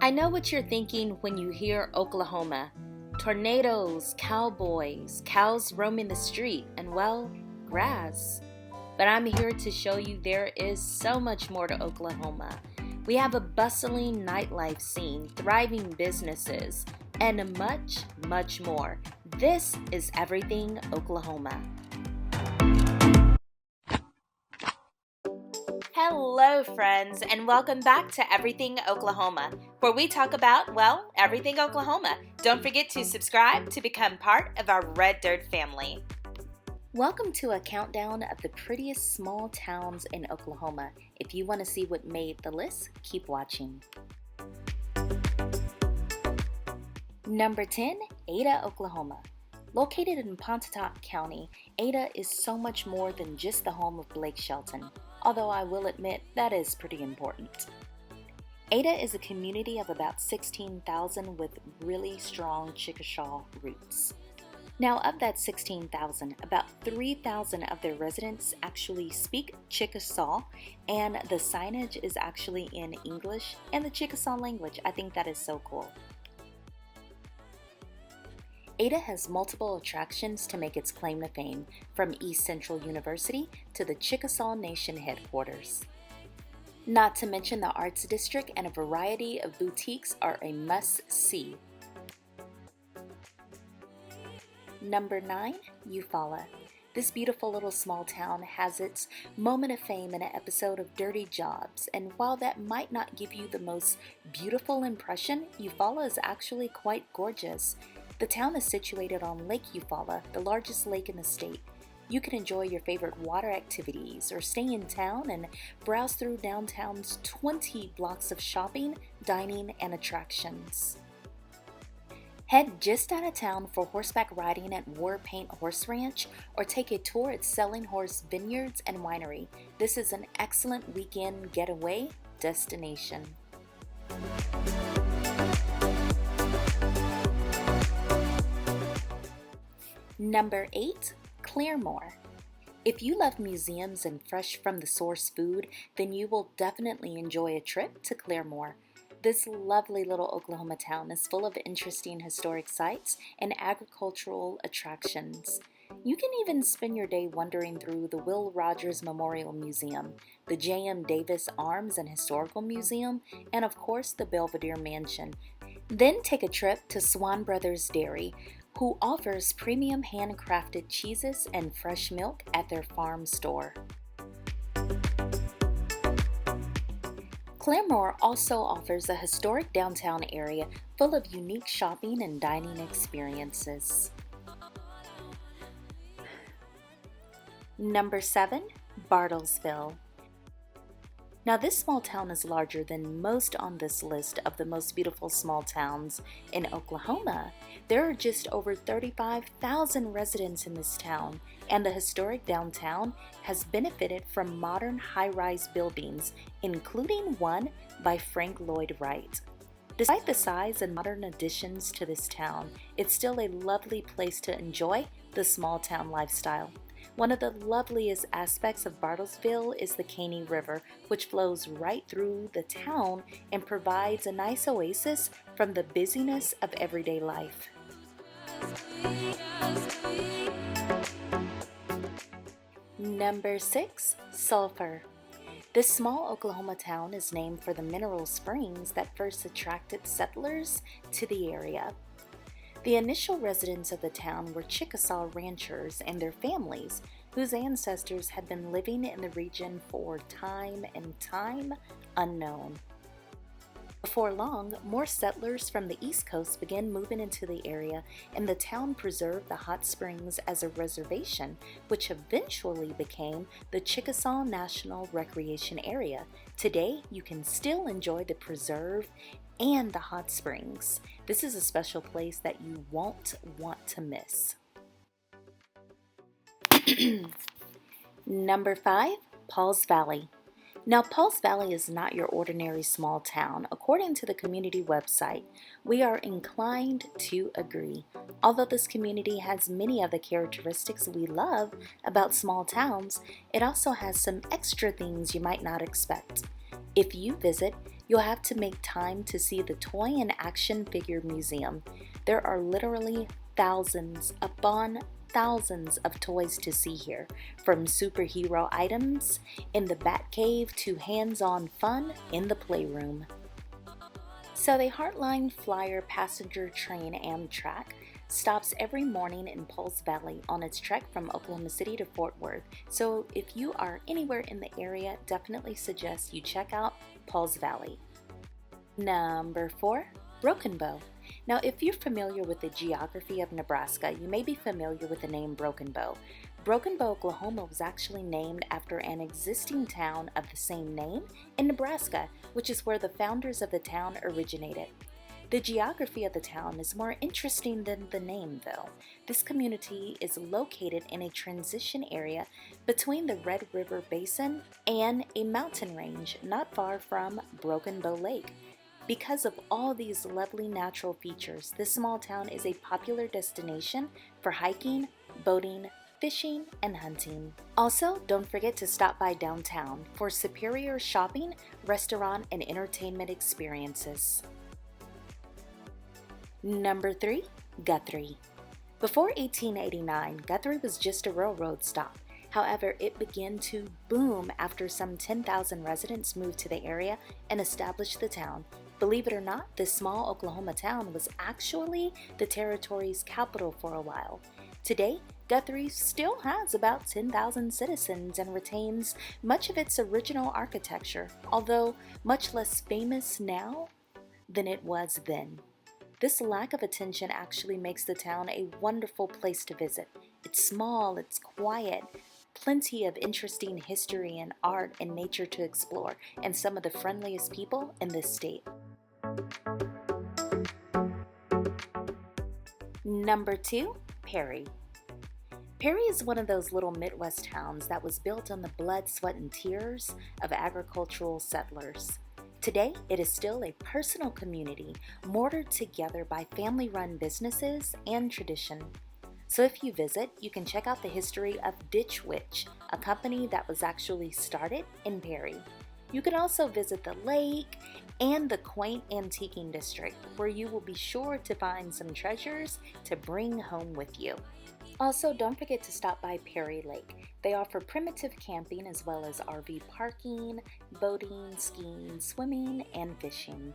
I know what you're thinking when you hear Oklahoma. Tornadoes, cowboys, cows roaming the street, and well, grass. But I'm here to show you there is so much more to Oklahoma. We have a bustling nightlife scene, thriving businesses, and much, much more. This is Everything Oklahoma. Hello, friends, and welcome back to Everything Oklahoma, where we talk about, well, everything Oklahoma. Don't forget to subscribe to become part of our Red Dirt family. Welcome to a countdown of the prettiest small towns in Oklahoma. If you want to see what made the list, keep watching. Number 10, Ada, Oklahoma. Located in Pontotoc County, Ada is so much more than just the home of Blake Shelton, although I will admit that is pretty important. Ada is a community of about 16,000 with really strong Chickasaw roots. Now, of that 16,000, about 3,000 of their residents actually speak Chickasaw, and the signage is actually in English and the Chickasaw language. I think that is so cool. Ada has multiple attractions to make its claim to fame, from East Central University to the Chickasaw Nation headquarters. Not to mention the Arts District and a variety of boutiques are a must-see. Number 9, EUFAULA. This beautiful little small town has its moment of fame in an episode of Dirty Jobs, and while that might not give you the most beautiful impression, EUFAULA is actually quite gorgeous. The town is situated on Lake EUFAULA, the largest lake in the state. You can enjoy your favorite water activities or stay in town and browse through downtown's 20 blocks of shopping, dining, and attractions. Head just out of town for horseback riding at War Paint Horse Ranch or take a tour at Selling Horse Vineyards and Winery. This is an excellent weekend getaway destination. Number 8, Claremore. If you love museums and fresh from the source food, then you will definitely enjoy a trip to Claremore. This lovely little Oklahoma town is full of interesting historic sites and agricultural attractions. You can even spend your day wandering through the Will Rogers Memorial Museum, the J.M. Davis Arms and Historical Museum, and of course the Belvedere Mansion. Then take a trip to Swan Brothers Dairy, who offers premium handcrafted cheeses and fresh milk at their farm store. Claremore also offers a historic downtown area full of unique shopping and dining experiences. Number 7, Bartlesville. Now, this small town is larger than most on this list of the most beautiful small towns in Oklahoma. There are just over 35,000 residents in this town, and the historic downtown has benefited from modern high-rise buildings, including one by Frank Lloyd Wright. Despite the size and modern additions to this town, it's still a lovely place to enjoy the small town lifestyle. One of the loveliest aspects of Bartlesville is the Caney River, which flows right through the town and provides a nice oasis from the busyness of everyday life. Number 6, Sulphur. This small Oklahoma town is named for the mineral springs that first attracted settlers to the area. The initial residents of the town were Chickasaw ranchers and their families, whose ancestors had been living in the region for time unknown. Before long, more settlers from the East Coast began moving into the area, and the town preserved the hot springs as a reservation, which eventually became the Chickasaw National Recreation Area. Today, you can still enjoy the preserve and the hot springs. This is a special place that you won't want to miss. Number 5, Pauls Valley. Now, Pauls Valley is not your ordinary small town. According to the community website, we are inclined to agree. Although this community has many of the characteristics we love about small towns, it also has some extra things you might not expect. If you visit, You'll have to make time to see the Toy and Action Figure Museum. There are literally thousands upon thousands of toys to see here, from superhero items in the Batcave to hands-on fun in the playroom. So the Heartline Flyer passenger train Amtrak stops every morning in Pauls Valley on its trek from Oklahoma City to Fort Worth. So if you are anywhere in the area, definitely suggest you check out Pauls Valley. Number 4, Broken Bow. Now, if you're familiar with the geography of Nebraska, you may be familiar with the name Broken Bow. Broken Bow, Oklahoma was actually named after an existing town of the same name in Nebraska, which is where the founders of the town originated. The geography of the town is more interesting than the name, though. This community is located in a transition area between the Red River Basin and a mountain range not far from Broken Bow Lake. Because of all these lovely natural features, this small town is a popular destination for hiking, boating, fishing, and hunting. Also, don't forget to stop by downtown for superior shopping, restaurant, and entertainment experiences. Number 3, Guthrie. Before 1889, Guthrie was just a railroad stop. However, it began to boom after some 10,000 residents moved to the area and established the town. Believe it or not, this small Oklahoma town was actually the territory's capital for a while. Today, Guthrie still has about 10,000 citizens and retains much of its original architecture, although much less famous now than it was then. This lack of attention actually makes the town a wonderful place to visit. It's small, it's quiet, plenty of interesting history and art and nature to explore, and some of the friendliest people in this state. Number 2, Perry. Perry is one of those little Midwest towns that was built on the blood, sweat, and tears of agricultural settlers. Today, it is still a personal community mortared together by family-run businesses and tradition. So if you visit, you can check out the history of Ditch Witch, a company that was actually started in Perry. You can also visit the lake and the quaint antiquing district, where you will be sure to find some treasures to bring home with you. Also, don't forget to stop by Perry Lake. They offer primitive camping as well as RV parking, boating, skiing, swimming, and fishing.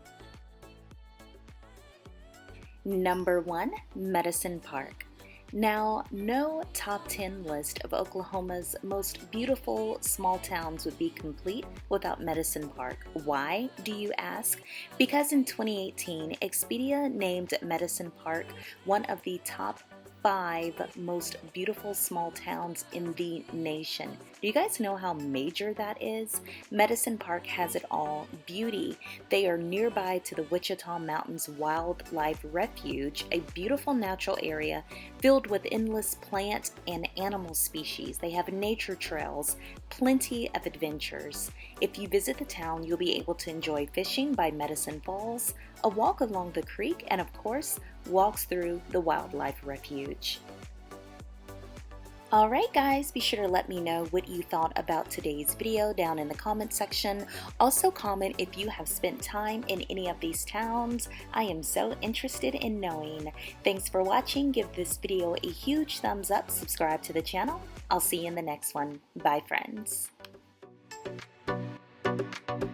Number 1, Medicine Park. Now, no top 10 list of Oklahoma's most beautiful small towns would be complete without Medicine Park. Why, do you ask? Because in 2018, Expedia named Medicine Park one of the top 5 most beautiful small towns in the nation. Do you guys know how major that is? Medicine Park has it all. Beauty. They are nearby to the Wichita Mountains Wildlife Refuge, a beautiful natural area filled with endless plant and animal species. They have nature trails, plenty of adventures. If you visit the town, you'll be able to enjoy fishing by Medicine Falls, a walk along the creek, and of course, walks through the wildlife refuge. Alright guys, be sure to let me know what you thought about today's video down in the comment section. Also comment if you have spent time in any of these towns. I am so interested in knowing. Thanks for watching. Give this video a huge thumbs up, subscribe to the channel. I'll see you in the next one. Bye friends.